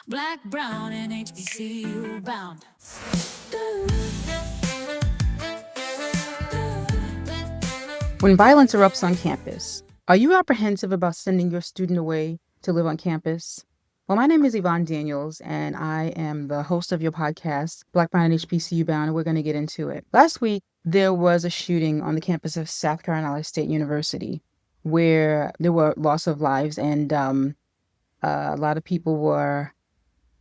Black, brown, and HBCU-bound. When violence erupts on campus, are you apprehensive about sending your student away to live on campus? Well, my name is Yvonne Daniels, and I am the host of your podcast, Black, Brown, and HBCU-bound, and we're going to get into it. Last week, there was a shooting on the campus of South Carolina State University where there were loss of lives, and a lot of people were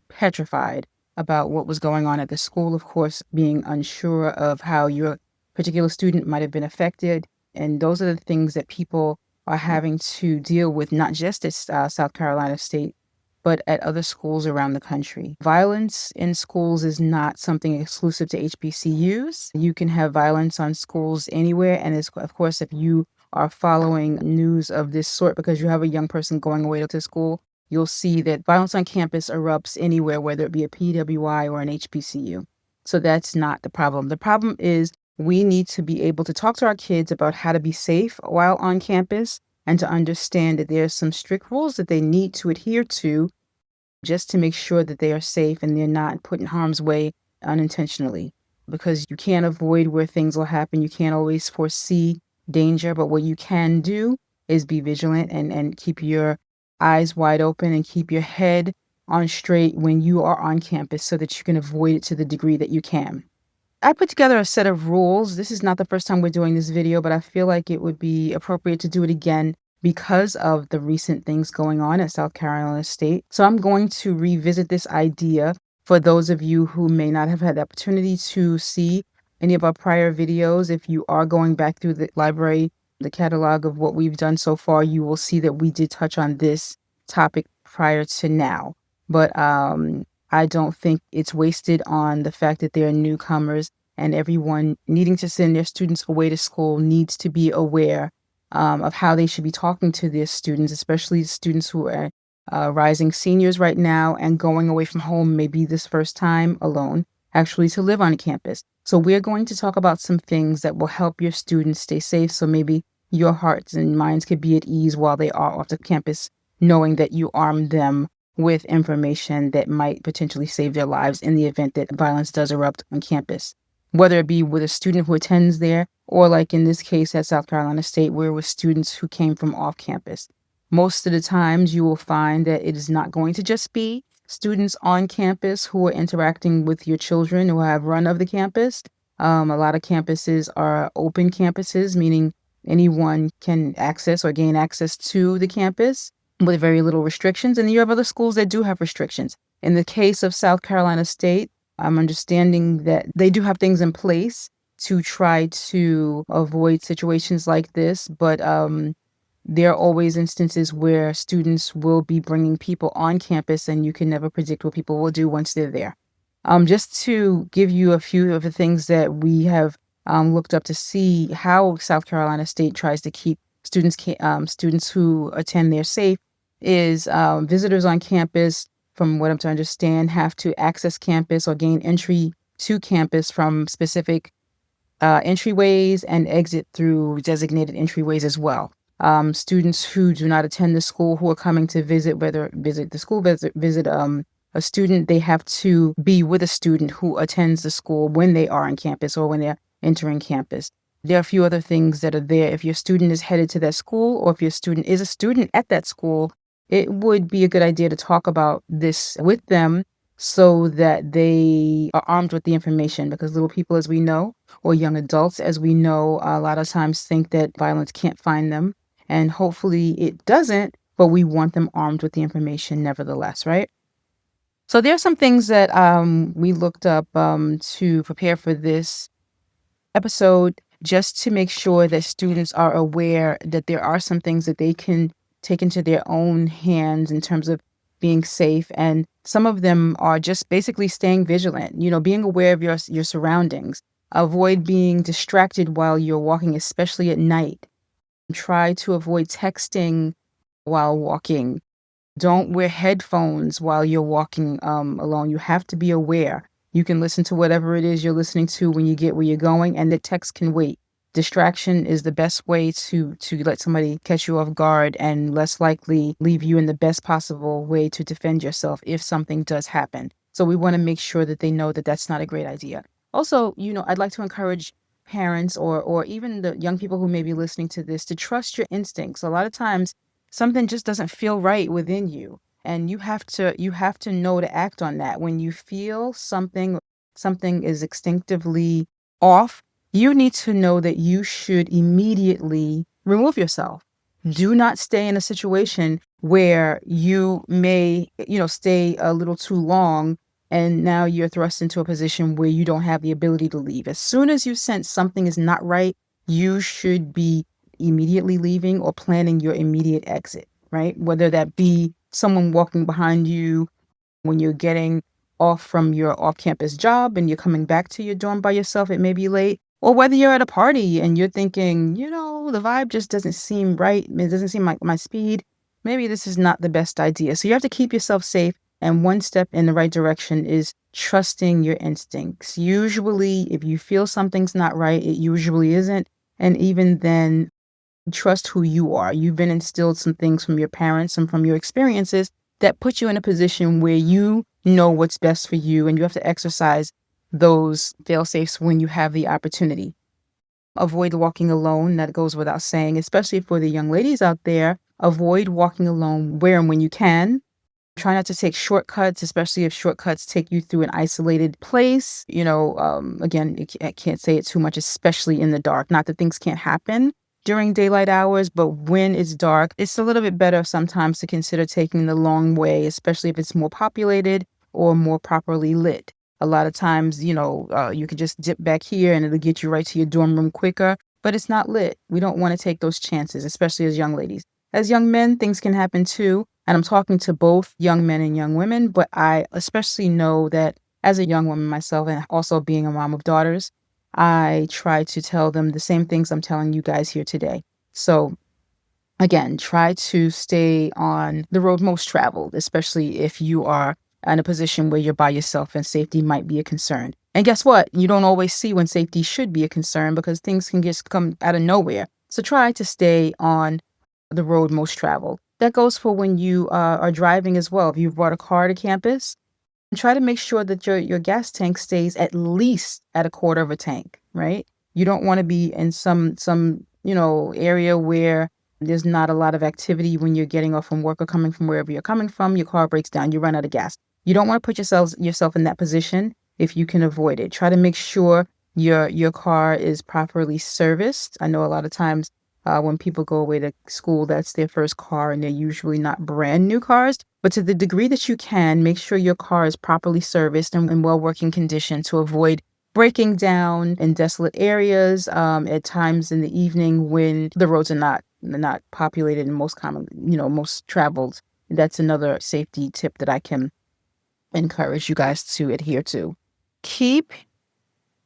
petrified about what was going on at the school, of course, being unsure of how your particular student might have been affected. And those are the things that people are having to deal with, not just at South Carolina State, but at other schools around the country. Violence in schools is not something exclusive to HBCUs. You can have violence on schools anywhere. And it's, of course, if you are following news of this sort because you have a young person going away to school, you'll see that violence on campus erupts anywhere, whether it be a PWI or an HBCU. So that's not the problem. The problem is we need to be able to talk to our kids about how to be safe while on campus and to understand that there's some strict rules that they need to adhere to just to make sure that they are safe and they're not put in harm's way unintentionally. Because you can't avoid where things will happen. You can't always foresee danger, but what you can do is be vigilant and keep your eyes wide open and keep your head on straight when you are on campus so that you can avoid it to the degree that you can. I put together a set of rules. This is not the first time we're doing this video, but I feel like it would be appropriate to do it again because of the recent things going on at South Carolina State. So I'm going to revisit this idea for those of you who may not have had the opportunity to see any of our prior videos. If you are going back through the library, the catalog of what we've done so far, you will see that we did touch on this topic prior to now. But I don't think it's wasted on the fact that there are newcomers, and everyone needing to send their students away to school needs to be aware of how they should be talking to their students, especially students who are rising seniors right now and going away from home maybe this first time alone, actually to live on campus. So we're going to talk about some things that will help your students stay safe, so maybe your hearts and minds could be at ease while they are off the campus, knowing that you arm them with information that might potentially save their lives in the event that violence does erupt on campus, whether it be with a student who attends there or, like in this case at South Carolina State, where it was students who came from off campus. Most of the times you will find that it is not going to just be students on campus who are interacting with your children who have run of the campus. A lot of campuses are open campuses, meaning anyone can access or gain access to the campus with very little restrictions. And you have other schools that do have restrictions. In the case of South Carolina State, I'm understanding that they do have things in place to try to avoid situations like this, but there are always instances where students will be bringing people on campus, and you can never predict what people will do once they're there. Just to give you a few of the things that we have looked up to see how South Carolina State tries to keep students who attend there safe is visitors on campus, from what I'm to understand, have to access campus or gain entry to campus from specific entryways and exit through designated entryways as well. Students who do not attend the school who are coming to visit, whether visit the school, visit a student, they have to be with a student who attends the school when they are on campus or when they're entering campus. There are a few other things that are there. If your student is headed to that school or if your student is a student at that school, it would be a good idea to talk about this with them so that they are armed with the information, because little people, as we know, or young adults, as we know, a lot of times think that violence can't find them. And hopefully it doesn't, but we want them armed with the information nevertheless, right? So there are some things that we looked up to prepare for this episode, just to make sure that students are aware that there are some things that they can take into their own hands in terms of being safe. And some of them are just basically staying vigilant, being aware of your surroundings. Avoid being distracted while you're walking, especially at night. Try to avoid texting while walking. Don't wear headphones while you're walking alone. You have to be aware. You can listen to whatever it is you're listening to when you get where you're going, and the text can wait. Distraction is the best way to let somebody catch you off guard and less likely leave you in the best possible way to defend yourself if something does happen. So we want to make sure that they know that that's not a great idea. Also, I'd like to encourage parents or even the young people who may be listening to this to trust your instincts. A lot of times something just doesn't feel right within you, and you have to know to act on that. When you feel something is instinctively off, you need to know that you should immediately remove yourself. Do not stay in a situation where you may, stay a little too long, and now you're thrust into a position where you don't have the ability to leave. As soon as you sense something is not right, you should be immediately leaving or planning your immediate exit, right? Whether that be someone walking behind you when you're getting off from your off-campus job and you're coming back to your dorm by yourself, it may be late, or whether you're at a party and you're thinking, the vibe just doesn't seem right. It doesn't seem like my speed. Maybe this is not the best idea. So you have to keep yourself safe. And one step in the right direction is trusting your instincts. Usually, if you feel something's not right, it usually isn't. And even then, trust who you are. You've been instilled some things from your parents and from your experiences that put you in a position where you know what's best for you, and you have to exercise those fail safes when you have the opportunity. Avoid walking alone. That goes without saying, especially for the young ladies out there. Avoid walking alone where and when you can. Try not to take shortcuts, especially if shortcuts take you through an isolated place. Again, I can't say it too much, especially in the dark. Not that things can't happen during daylight hours, but when it's dark, it's a little bit better sometimes to consider taking the long way, especially if it's more populated or more properly lit. A lot of times, you could just dip back here and it'll get you right to your dorm room quicker, but it's not lit. We don't want to take those chances, especially as young ladies. As young men, things can happen too. And I'm talking to both young men and young women, but I especially know that as a young woman myself, and also being a mom of daughters, I try to tell them the same things I'm telling you guys here today. So again, try to stay on the road most traveled, especially if you are in a position where you're by yourself and safety might be a concern. And guess what? You don't always see when safety should be a concern because things can just come out of nowhere. So try to stay on the road most traveled. That goes for when you are driving as well. If you've brought a car to campus, try to make sure that your gas tank stays at least at a quarter of a tank, right? You don't want to be in some area where there's not a lot of activity when you're getting off from work or coming from wherever you're coming from. Your car breaks down, you run out of gas. You don't want to put yourself in that position if you can avoid it. Try to make sure your car is properly serviced. I know a lot of times when people go away to school, that's their first car, and they're usually not brand new cars. But to the degree that you can, make sure your car is properly serviced and in well-working condition to avoid breaking down in desolate areas at times in the evening when the roads are not populated and most traveled. That's another safety tip that I can encourage you guys to adhere to. Keep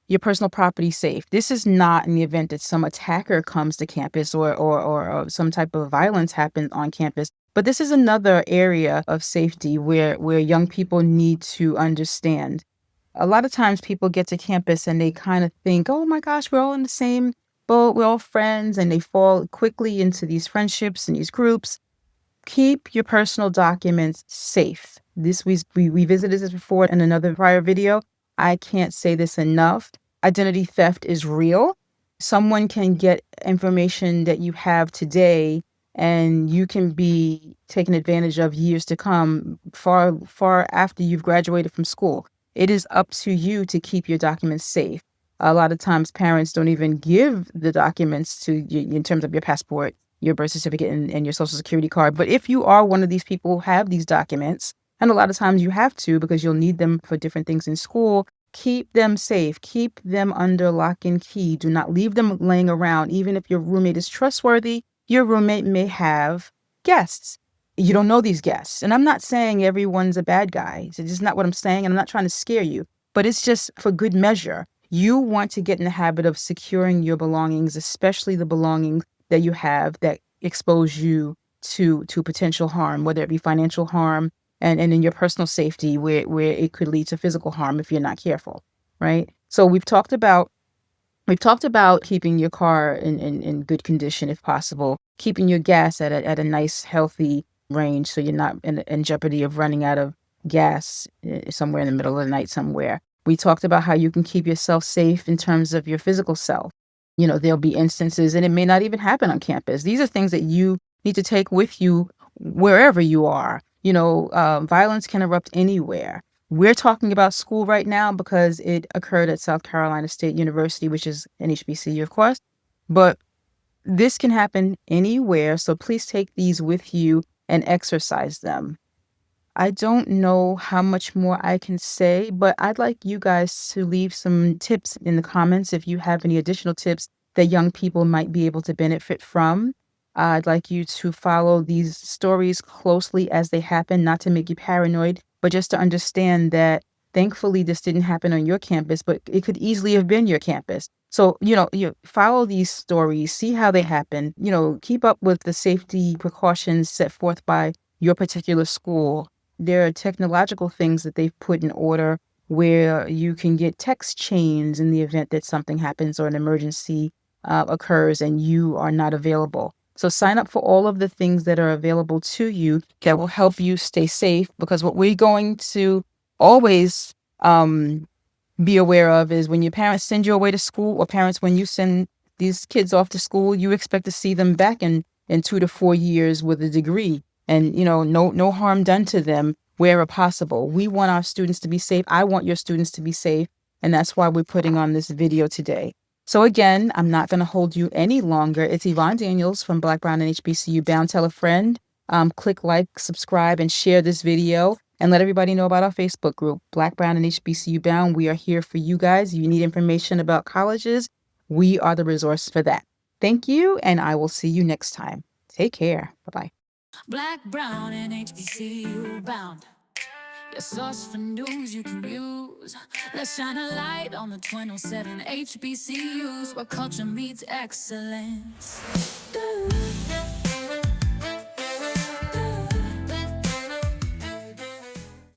your personal property safe. This is not in the event that some attacker comes to campus or some type of violence happens on campus. But this is another area of safety where young people need to understand. A lot of times people get to campus and they kind of think, oh my gosh, we're all in the same boat, we're all friends, and they fall quickly into these friendships and these groups. Keep your personal documents safe. We visited this before in another prior video. I can't say this enough. Identity theft is real. Someone can get information that you have today and you can be taken advantage of years to come, far, far after you've graduated from school. It is up to you to keep your documents safe. A lot of times parents don't even give the documents to you in terms of your passport, your birth certificate, and your social security card. But if you are one of these people who have these documents, and a lot of times you have to because you'll need them for different things in school, keep them safe. Keep them under lock and key. Do not leave them laying around. Even if your roommate is trustworthy, your roommate may have guests. You don't know these guests. And I'm not saying everyone's a bad guy. It's just not what I'm saying. And I'm not trying to scare you, but it's just for good measure. You want to get in the habit of securing your belongings, especially the belongings that you have that expose you to potential harm, whether it be financial harm and in your personal safety where it could lead to physical harm if you're not careful, right? So we've talked about We've talked about keeping your car in good condition if possible, keeping your gas at a nice, healthy range so you're not in jeopardy of running out of gas somewhere in the middle of the night somewhere. We talked about how you can keep yourself safe in terms of your physical self. There'll be instances, and it may not even happen on campus. These are things that you need to take with you wherever you are. Violence can erupt anywhere. We're talking about school right now because it occurred at South Carolina State University, which is an HBCU, of course. But this can happen anywhere. So please take these with you and exercise them. I don't know how much more I can say, but I'd like you guys to leave some tips in the comments if you have any additional tips that young people might be able to benefit from. I'd like you to follow these stories closely as they happen, not to make you paranoid, but just to understand that thankfully this didn't happen on your campus, but it could easily have been your campus. So, you follow these stories, see how they happen, keep up with the safety precautions set forth by your particular school. There are technological things that they've put in order where you can get text chains in the event that something happens or an emergency occurs and you are not available. So sign up for all of the things that are available to you that will help you stay safe, because what we're going to always be aware of is when your parents send you away to school, or parents, when you send these kids off to school, you expect to see them back in 2 to 4 years with a degree, and no harm done to them wherever possible. We want our students to be safe. I want your students to be safe, and that's why we're putting on this video today. So again, I'm not going to hold you any longer. It's Yvonne Daniels from Black, Brown, and HBCU-bound. Tell a friend, click like, subscribe, and share this video. And let everybody know about our Facebook group, Black, Brown, and HBCU-bound. We are here for you guys. If you need information about colleges, we are the resource for that. Thank you, and I will see you next time. Take care. Bye-bye. Black, brown, and HBCU bound. Your source for news you can use. Let's shine a light on the 207 HBCUs where culture meets excellence.